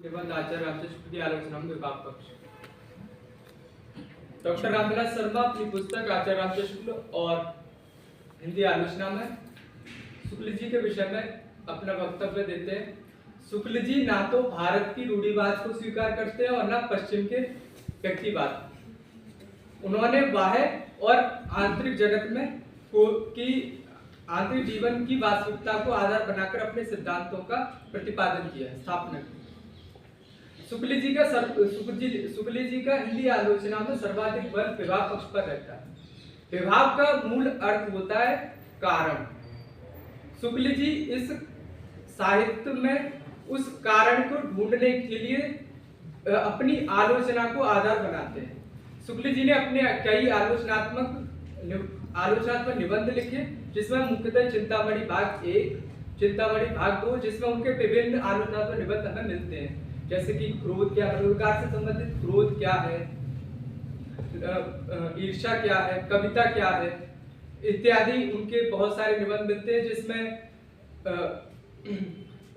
निबंध आचार्य रामचंद्र की आलोचना में विभाग पक्ष। डॉक्टर रामविलास शर्मा अपनी पुस्तक आचार्य रामचंद्र शुक्ल और हिंदी आलोचना में शुक्ल जी के विषय में अपना वक्तव्य देते हैं। शुक्ल जी ना तो भारत की रूढ़िवाद को स्वीकार करते हैं और ना पश्चिम के व्यक्तिवाद। उन्होंने बाह्य और आंतरिक जगत में आंतरिक जीवन की वास्तविकता को आधार बनाकर अपने सिद्धांतों का प्रतिपादन किया है, स्थापना की। शुक्ल जी का हिंदी आलोचना में सर्वाधिक बल विभाग पक्ष पर रहता है। विभाग का मूल अर्थ होता है कारण। शुक्ल जी इस साहित्य में उस कारण को ढूंढने के लिए अपनी आलोचना को आधार बनाते हैं। शुक्ल जी ने अपने कई आलोचनात्मक निबंध लिखे, जिसमें मुख्यतः चिंतामणि भाग 1, चिंतामणि भाग 2, जिसमें उनके विभिन्न आलोचनात्मक निबंध हमें मिलते हैं, जैसे कि क्रोध क्या, रोजगार से संबंधित क्रोध क्या है, ईर्ष्या क्या है, कविता क्या है इत्यादि उनके बहुत सारे निबंध मिलते हैं। जिसमें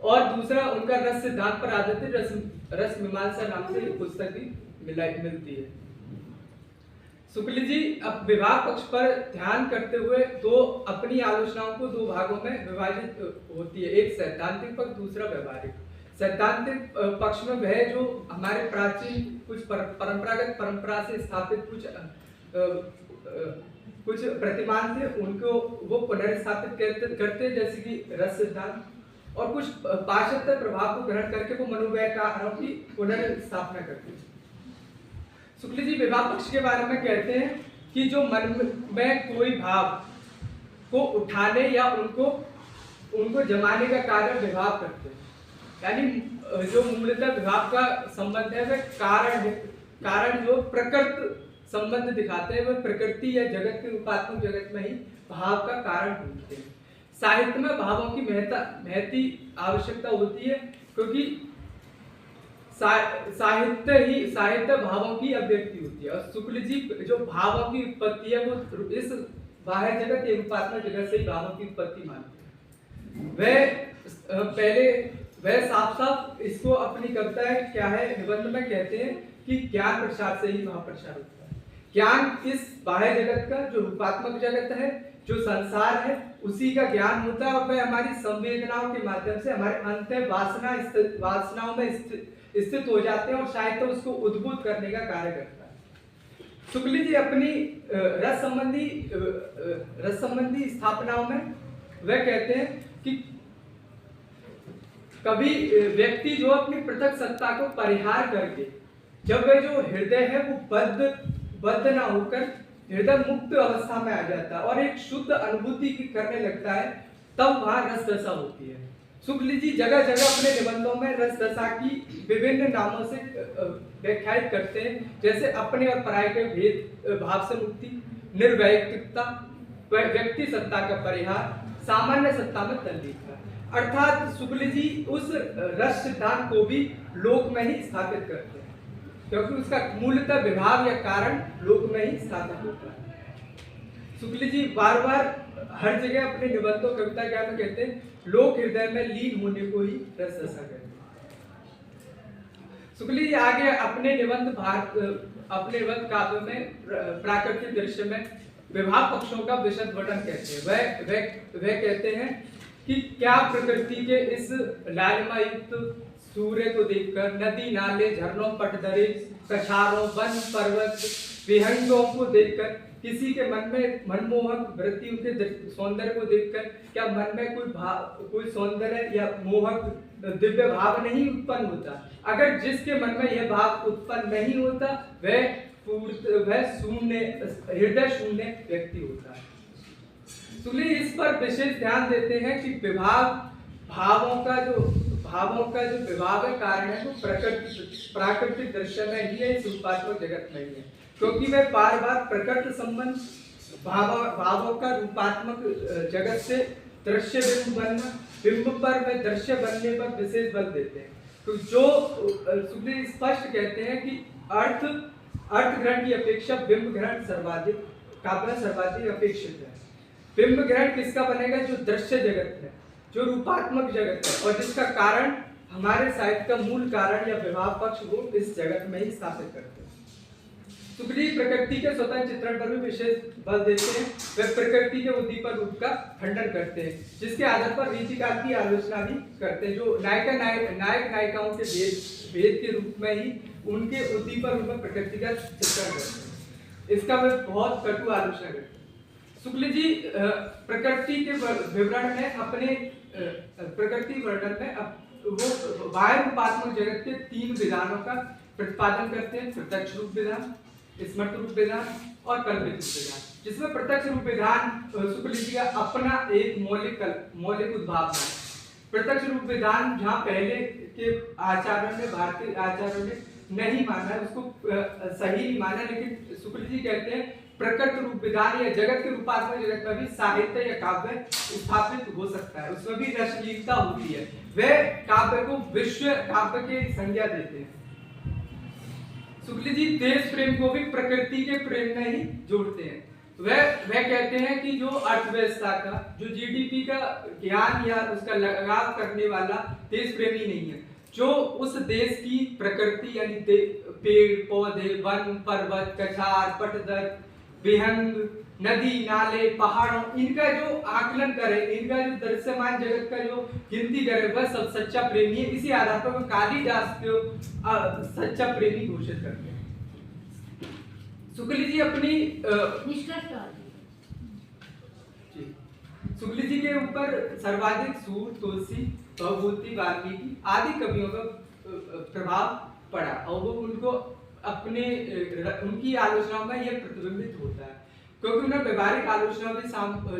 और दूसरा उनका रस सिद्धांत पर आधारित रस मीमांसा नाम से पुस्तक भी मिलती है। शुक्ल जी अब विभाग पक्ष पर ध्यान करते हुए अपनी आलोचनाओं को दो भागों में विभाजित होती है, एक सैद्धांतिक पक्ष, दूसरा व्यवहारिक। सैद्धांतिक पक्ष में वह जो हमारे प्राचीन कुछ परंपरागत परंपरा से स्थापित कुछ प्रतिमान थे, उनको वो पुनर्स्थापित करते, जैसे कि रस सिद्धांत, और कुछ पाश्चात्य प्रभाव को ग्रहण करके वो मनोव्यवहारों की पुनर्स्थापना करते हैं। शुक्ल जी विभाग पक्ष के बारे में कहते हैं कि जो मन में कोई भाव को उठाने या उनको जमाने का कार्य विभाग करते हैं, यानी जो मूलतः विभाग का संबंध है वह कारण है। कारण जो प्रकृति संबंध दिखाते हैं, वह प्रकृति या जगत के रूपात्मक जगत में ही भाव का कारण ढूंढते हैं। साहित्य में भावों की महती आवश्यकता होती है, क्योंकि साहित्य भावों की अभिव्यक्ति होती है। और शुक्ल जी जो भावों की उत्पत्ति है वो इस बाह्य जगत या रूपात्मक जगत से ही भावों की उत्पत्ति मानते हैं। वह साफ इसको अपनी कविता है क्या है निबंध में कहते हैं कि ज्ञान प्रसार से ही भाव प्रसार होता है। ज्ञान इस बाह्य जगत का, जो रूपात्मक जगत है, जो संसार है, उसी का ज्ञान होता है, और वह हमारी संवेदनाओं के माध्यम से हमारे अंत वासनाओं में स्थित हो जाते हैं, और साहित्य उसको उद्भूत करने का कार्य करता है। शुक्ल जी अपनी रस संबंधी स्थापनाओं में वह कहते हैं कि कभी व्यक्ति जो अपनी पृथक सत्ता को परिहार करके, जब वह जो हृदय है वो बद्ध ना होकर हृदय मुक्त अवस्था में आ जाता है और एक शुद्ध अनुभूति की करने लगता है, तब वहां रस दशा होती है। शुक्ल जी जगह जगह अपने निबंधों में रस दशा की विभिन्न नामों से व्याख्यायित करते हैं, जैसे अपने और पराये के भेद भाव से मुक्ति, निर्वैयक्तिकता, व्यक्ति सत्ता का परिहार, सामान्य सत्ता में तल्लीनता। अर्थात शुक्ल जी उस रस सिद्धांत को भी लोक में ही स्थापित करते हैं, क्योंकि उसका मूलतः विभाव या कारण लोक में ही स्थापित होता है। शुक्ल जी बार बार हर जगह अपने निबंधों कविता क्या में कहते हैं, लोक हृदय में लीन होने को ही रस दशा कहते हैं। शुक्ल जी आगे अपने निबंध काव्य में प्राकृतिक दृश्य में विभाग पक्षों का विशद वर्णन कहते हैं। वह कहते हैं कि क्या प्रकृति के इस लालिमा युक्त सूर्य को देखकर, नदी नाले झरनों पटदरे कछारों वन पर्वत विहंगों को देखकर किसी के मन में मनमोहक वृत्ति, उनके सौंदर्य को देखकर क्या मन में कोई सौंदर्य या मोहक दिव्य भाव नहीं उत्पन्न होता? अगर जिसके मन में यह भाव उत्पन्न नहीं होता, वह शून्य, हृदय शून्य व्यक्ति होता है। शुक्ल जी इस पर विशेष ध्यान देते हैं कि भावों का जो विभाव का कारण है वो प्राकृतिक दृश्य में ही है, इस रूपात्मक जगत में ही है, क्योंकि वह बार बार प्रकृति संबंध भावों का रूपात्मक जगत से दृश्य बिंब पर व दृश्य बनने पर विशेष बल देते हैं। तो जो शुक्ल जी स्पष्ट कहते हैं कि अर्थ ग्रहण की अपेक्षा बिंब ग्रहण सर्वाधिक अपेक्षित है। बिंब ग्रहण किसका बनेगा? जो दृश्य जगत है, जो रूपात्मक जगत है, और जिसका कारण हमारे साहित्य का मूल कारण या विभाव पक्ष वो इस जगत में ही स्थापित करते हैं। शुक्ल जी प्रकृति के स्वतंत्र चित्रण पर भी विशेष बल देते हैं। वे प्रकृति के उद्दीपक रूप का खंडन करते हैं, जिसके आधार पर रीतिकाल की आलोचना भी करते हैं। जो नायक नायिकाओं के भेद के रूप में ही उनके उद्दीपक रूप में प्रकृति का चित्रण करते हैं। इसका वे बहुत कटु आलोचना करते हैं। शुक्ल जी प्रकृति के विवरण में अपने प्रकृति वर्णन में वो बाह्य रूपात्मक जगत के 3 विधानों का प्रतिपादन करते हैं: प्रत्यक्ष रूप विधान, स्मृत रूप विधान और कल्पित रूप विधान। जिसमें प्रत्यक्ष रूप विधान शुक्ल जी का अपना एक मौलिक उद्भावना है। प्रत्यक्ष रूप विधान जहाँ पहले के आचार्यों ने, भारतीय आचार्यों ने नहीं माना है, उसको सही नहीं माना, लेकिन शुक्ल जी कहते हैं प्रकट रूप विधान या जगत के रूपात्मक जगत में भी साहित्य या काव्य स्थापित हो सकता है, उसमें भी रसलीलता होती है। वे काव्य को विश्व काव्य की संज्ञा देते हैं। शुक्ल जी देश प्रेम को भी प्रकृति के प्रेम में ही जोड़ते हैं। वह कहते हैं कि जो अर्थव्यवस्था का, जो जीडीपी का ज्ञान या उसका लगाव करने वाला देश प्रेमी नहीं है, जो उस देश की प्रकृति यानी पेड़ पौधे, वन पर्वत, कछार, पटदर, बेहंग, नदी नाले, पहाड़ों, इनका जो आकलन करे, इनका जो दृश्यमान जगत का जो गिनती करे, वह सब सच्चा प्रेमी है। इसी आधार पर वह कालिदास को सच्चा प्रेमी घोषित करते हैं। शुक्ल जी अपनी शुक्ल जी के ऊपर सर्वाधिक सूर, तुलसी, भवभूति, वाल्मीकि आदि कवियों का प्रभाव पड़ा और वो उनको अपने उनकी आलोचनाओं में यह प्रतिबिंबित होता है, क्योंकि उन्हें व्यवहारिक आलोचना में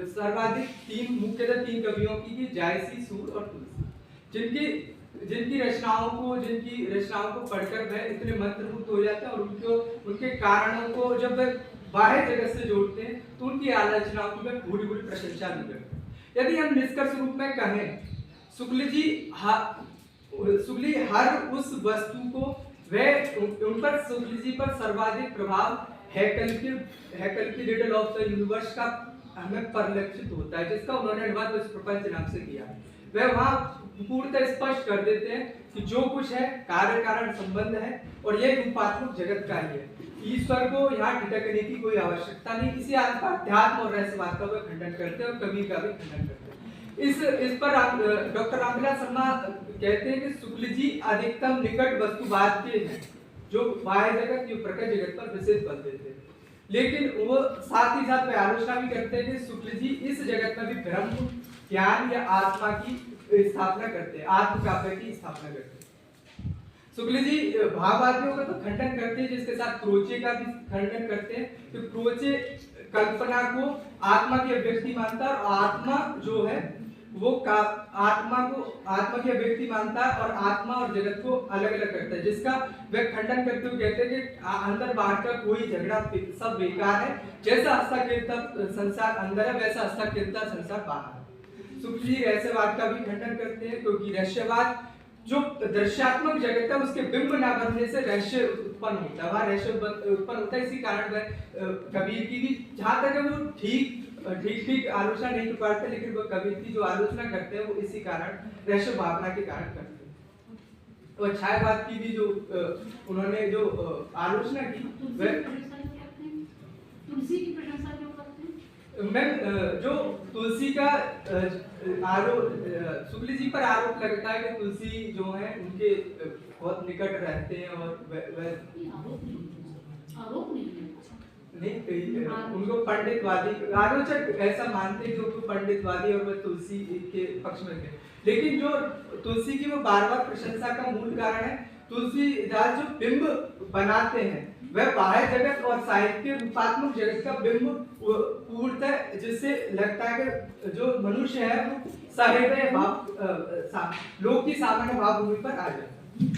सर्वाधिक मुख्यतः 3 कवियों की जायसी, सूर और तुलसी, जिनकी रचनाओं को पढ़कर वह इतने मंत्रमुग्ध हो जाते हैं और उनके कारणों को जब बाह्य जगत से जोड़ते हैं तो उनकी आलोचनाओं की वह पूरी प्रशंसा भी करते हैं। यदि हम निष्कर्ष रूप में कहें, शुक्ल जी हर उस वस्तु को उन पर शुक्ल जी पर सर्वाधिक प्रभाव हैकल की रिडल ऑफ द यूनिवर्स का हमें परिलक्षित होता है, जिसका उन्होंने अनुवाद इस प्रपंच नाम से किया। वह वहाँ पूर्णतः स्पष्ट कर देते हैं कि जो कुछ है कार्य कारण संबंध है और यह रूपात्मक जगत का ही है। ईश्वर को यहाँ ठिठकने की कोई आवश्यकता नहीं। इसी आधार पर अध्यात्म और रहस्यवाद का वह खंडन करते हैं और कबीर का भी खंडन करते हैं। इस पर डॉक्टर रामविलास शर्मा कहते हैं कि शुक्ल जी अधिकतम निकट वस्तुवाद के हैं, जो बाह्य जगत, जो प्रकट जगत पर विशेष बल देते हैं। लेकिन वो साथ ही साथ वे आलोचना भी करते हैं कि शुक्ल जी इस जगत में भी ब्रह्म ज्ञान या आत्मा की स्थापना करते हैं, आत्म काव्य की स्थापना करते हैं। शुक्ल जी भाववादियों का तो खंडन करते हैं, जिसके साथ क्रोचे का भी खंडन करते हैं। तो क्रोचे कल्पना को आत्मा की अभिव्यक्ति मानता है और आत्मा जो है वो आत्मा की अभिव्यक्ति मानता है और आत्मा और जगत को अलग अलग करता है, जिसका वह खंडन करते हुए कहते हैं कि अंदर बाहर का कोई झगड़ा सब बेकार है। जैसा हंसता खेलता संसार अंदर है, वैसा हंसता खेलता संसार बाहर है। शुक्ल जी रहस्यवाद का भी खंडन करते हैं, क्योंकि रहस्यवाद जो दृश्यात्मक जगत है उसके बिंब न बनने से रहस्य उत्पन्न होता है, वहाँ रहस्य उत्पन्न होता है। इसी कारण वह कबीर की भी जहाँ तक है वो ठीक आलोचना नहीं कर पाते, लेकिन वो कबीर की जो आलोचना करते हैं वो इसी कारण रहस्य भावना के कारण करते हैं। और छायावाद की भी जो उन्होंने जो आलोचना की, वह तुलसी की प्रशंसा क्यों करते हैं? मैं जो तुलसी का शुक्ल जी पर आरोप लगता है कि तुलसी जो है उनके बहुत निकट रहते हैं और आरोप नहीं, उनको पंडितवादी आलोचक ऐसा मानते हैं कि उनको पंडितवादी और वह तुलसी के पक्ष में थे। लेकिन जो तुलसी की वो बार-बार प्रशंसा का मूल कारण है, तुलसीदास जो बिंब बनाते हैं वह बाह्य जगत और साहित्य रूपात्मक जगत का बिंब पूर्णतः, जिससे लगता है कि जो मनुष्य है वो सहृदय भाव लोक की सामान्य भाव भूमि पर आ जाता है।